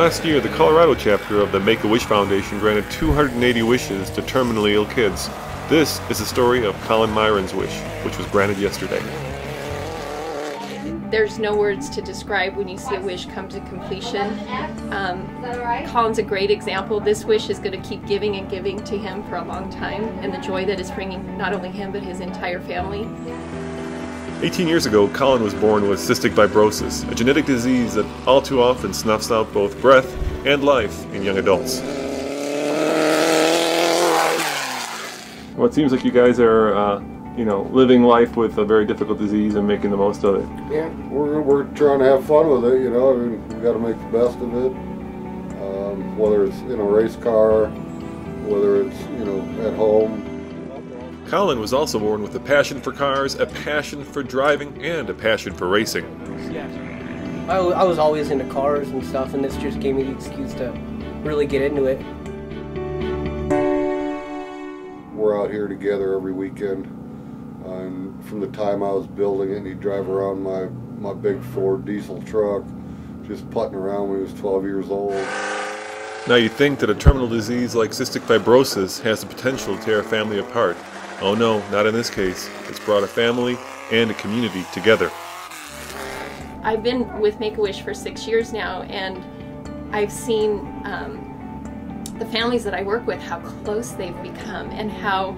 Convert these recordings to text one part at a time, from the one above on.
last year, the Colorado chapter of the Make-A-Wish Foundation granted 280 wishes to terminally ill kids. This is the story of Collin Miron's wish, which was granted yesterday. There's no words to describe when you see a wish come to completion. Collin's a great example. This wish is going to keep giving and giving to him for a long time, and the joy that is bringing not only him but his entire family. 18 years ago, Collin was born with cystic fibrosis, a genetic disease that all too often snuffs out both breath and life in young adults. Well, it seems like you guys are, living life with a very difficult disease and making the most of it. Yeah, we're trying to have fun with it, I mean, we got to make the best of it. Whether it's in a race car, whether it's, at home. Collin was also born with a passion for cars, a passion for driving, and a passion for racing. Yeah. I was always into cars and stuff, and this just gave me the excuse to really get into it. We're out here together every weekend. And from the time I was building it, he'd drive around my big Ford diesel truck, just putting around when he was 12 years old. Now you'd think that a terminal disease like cystic fibrosis has the potential to tear a family apart. Oh no, not in this case. It's brought a family and a community together. I've been with Make-A-Wish for 6 years now, and I've seen the families that I work with, how close they've become, and how,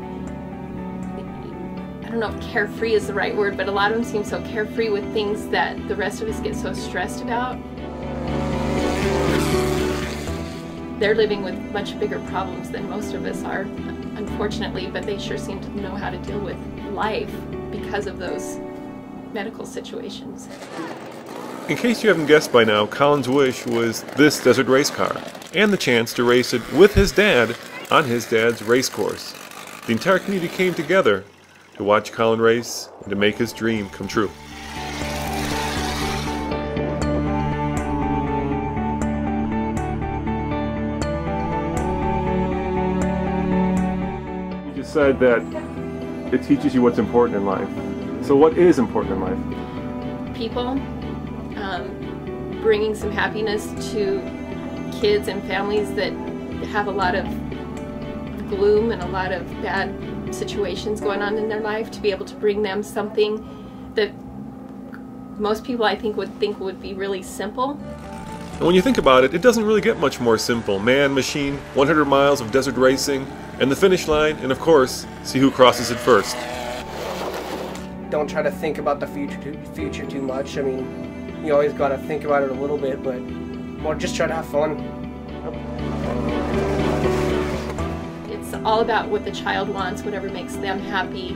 I don't know if carefree is the right word, but a lot of them seem so carefree with things that the rest of us get so stressed about. They're living with much bigger problems than most of us are, unfortunately, but they sure seem to know how to deal with life because of those medical situations. In case you haven't guessed by now, Collin's wish was this desert race car, and the chance to race it with his dad on his dad's race course. The entire community came together to watch Collin race and to make his dream come true. You just said that it teaches you what's important in life. So what is important in life? People, bringing some happiness to kids and families that have a lot of gloom and a lot of bad situations going on in their life, to be able to bring them something that most people I think would be really simple. And when you think about it, it doesn't really get much more simple. Man, machine, 100 miles of desert racing, and the finish line, and of course, see who crosses it first. Don't try to think about the future too much. I mean, you always got to think about it a little bit, but more just try to have fun. It's all about what the child wants, whatever makes them happy,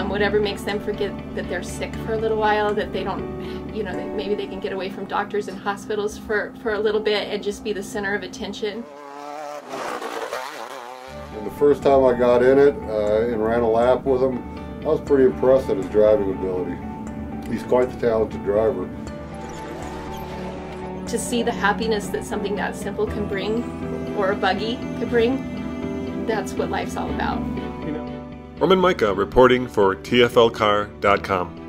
whatever makes them forget that they're sick for a little while, that they don't, maybe they can get away from doctors and hospitals for a little bit and just be the center of attention. And the first time I got in it and ran a lap with him, I was pretty impressed at his driving ability. He's quite the talented driver. To see the happiness that something that simple can bring, or a buggy could bring, that's what life's all about. Mica reporting for TFLcar.com.